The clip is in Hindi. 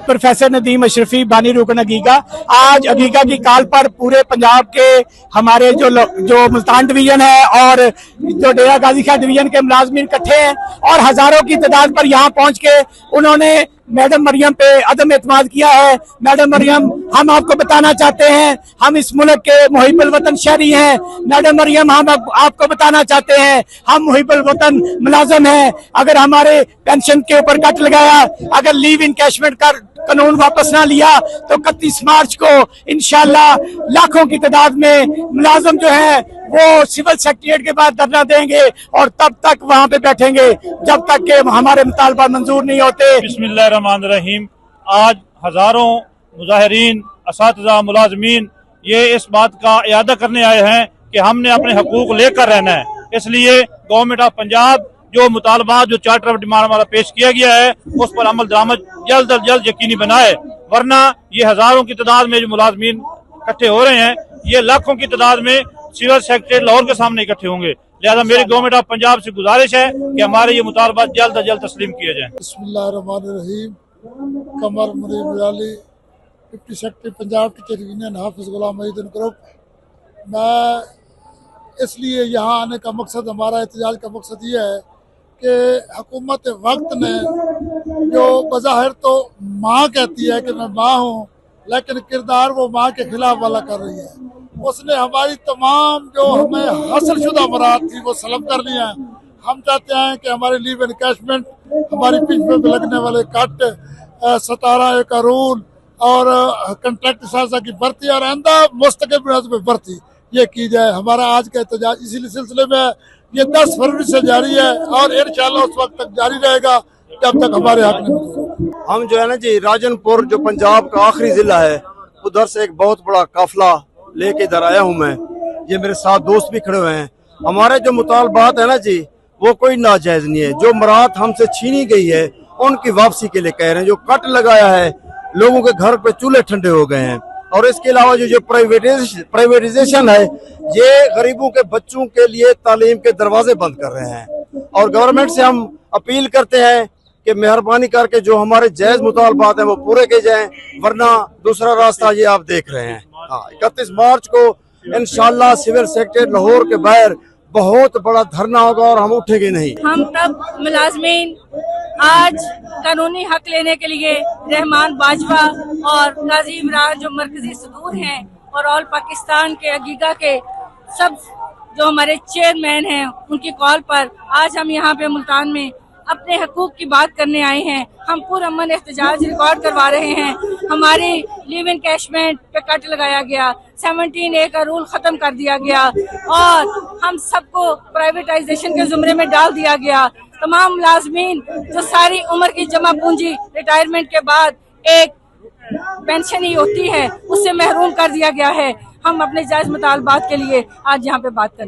प्रोफेसर नदीम अशरफी बानी रुकन अगीगा आज अगीगा की काल पर पूरे पंजाब के हमारे जो मुल्तान डिवीजन है और जो डेरा गाजी खान डिवीजन के मुलाजमीन इकट्ठे हैं और हजारों की तादाद पर यहाँ पहुंच के उन्होंने मैडम मरियम पे अदम एतमाद किया है। मैडम मरियम, हम आपको बताना चाहते हैं, हम इस मुल्क के मुहिब्बुल वतन शहरी हैं। मैडम मरियम, हम आपको बताना चाहते हैं, हम मुहिब्बुल वतन मुलाजम हैं। अगर हमारे पेंशन के ऊपर कट लगाया, अगर लीव इनकैशमेंट का कानून वापस ना लिया तो 31 मार्च को इंशाल्लाह लाखों की तादाद में मुलाजम जो है वो सिविल सेक्रेटरिएट के बाद धरना देंगे और तब तक वहाँ पे बैठेंगे जब तक के हमारे मुतालबा मंजूर नहीं होते। बिस्मिल्लाहिर्रहमानिर्रहीम। आज हजारों मुजाहिरीन, असातिज़ा, मुलाजमीन ये इस बात का इयादा करने आए हैं कि हमने अपने हकूक लेकर रहना है। इसलिए गवर्नमेंट ऑफ पंजाब जो मुतालबा जो चार्टर ऑफ डिमांड हमारा पेश किया गया है उस पर अमल दरामद जल्द अज जल्द यकीनी बनाए, वरना ये हजारों की तादाद में जो मुलाजमीन इकट्ठे हो रहे हैं ये लाखों की तादाद में सिविल सेक्रेटरी लाहौर के सामने इकट्ठे होंगे। लिहाजा मेरी गवर्नमेंट ऑफ पंजाब से गुजारिश है कि हमारे ये मुतालबा जल्द अज जल्द तस्लीम किए जाए। बिस्मिल्लाहिर्रहमानिर्रहीम। Qamar Munib Wali, deputy secretary Punjab teacher union, Hafiz Ghulam Mohiuddin group. मैं इसलिए यहाँ आने का मकसद, हमारा एहतजाज का मकसद ये है कि हुकूमत वक्त ने जो बज़ाहिर तो माँ कहती है कि मैं माँ हूँ, लेकिन किरदार वो माँ के खिलाफ वाला कर रही है। उसने हमारी तमाम जो हमें हासिल शुदा मराद थी वो सलब कर लिया है। हम चाहते हैं कि हमारे लीव एनकैशमेंट, हमारी पिच पे लगने वाले कट, 17 का रूल और कंट्रैक्ट साजा की भर्ती और आइंदा मुस्तकिल बुनियाद पे भर्ती ये की जाए। हमारा आज का एहतजाज इसी सिलसिले में ये 10 फरवरी से जारी है और इंशाअल्लाह उस वक्त तक जारी रहेगा जब तक हमारे हक में। हम जो है ना जी, राजनपुर जो पंजाब का आखिरी जिला है उधर से एक बहुत बड़ा काफिला लेके इधर आया हूँ मैं। ये मेरे साथ दोस्त भी खड़े हुए हैं। हमारे जो मुतालबात है ना जी वो कोई नाजायज नहीं है। जो मराहत हमसे छीनी गई है उनकी वापसी के लिए कह रहे हैं। जो कट लगाया है, लोगों के घर पे चूल्हे ठंडे हो गए हैं। और इसके अलावा जो प्राइवेटाइजेशन है ये गरीबों के बच्चों के लिए तालीम के दरवाजे बंद कर रहे हैं। और गवर्नमेंट से हम अपील करते हैं कि मेहरबानी करके जो हमारे जायज मुतालबात हैं वो पूरे किए जाएं, वरना दूसरा रास्ता ये आप देख रहे हैं। 31 मार्च को इंशाल्लाह सिविल सेक्रेटरिएट लाहौर के बाहर बहुत बड़ा धरना होगा और हम उठेंगे नहीं। हम तब मुलाजमीन आज कानूनी हक लेने के लिए रहमान बाजवा और गाजी इमरान जो मरकजी सदूर हैं और ऑल पाकिस्तान के अगीगा के सब जो हमारे चेयरमैन हैं उनकी कॉल पर आज हम यहाँ पे मुल्तान में अपने हकूक की बात करने आए हैं। हम पुरअमन एहतजाज रिकॉर्ड करवा रहे हैं। हमारी लीव इनकैशमेंट पे कट लगाया गया, 17A का रूल खत्म कर दिया गया और हम सबको प्राइवेटाइजेशन के जुमरे में डाल दिया गया। तमाम मुलाजमीन जो सारी उम्र की जमा पूंजी रिटायरमेंट के बाद एक पेंशन ही होती है उससे महरूम कर दिया गया है। हम अपने जायज मुतालबात के लिए आज यहाँ पे बात करने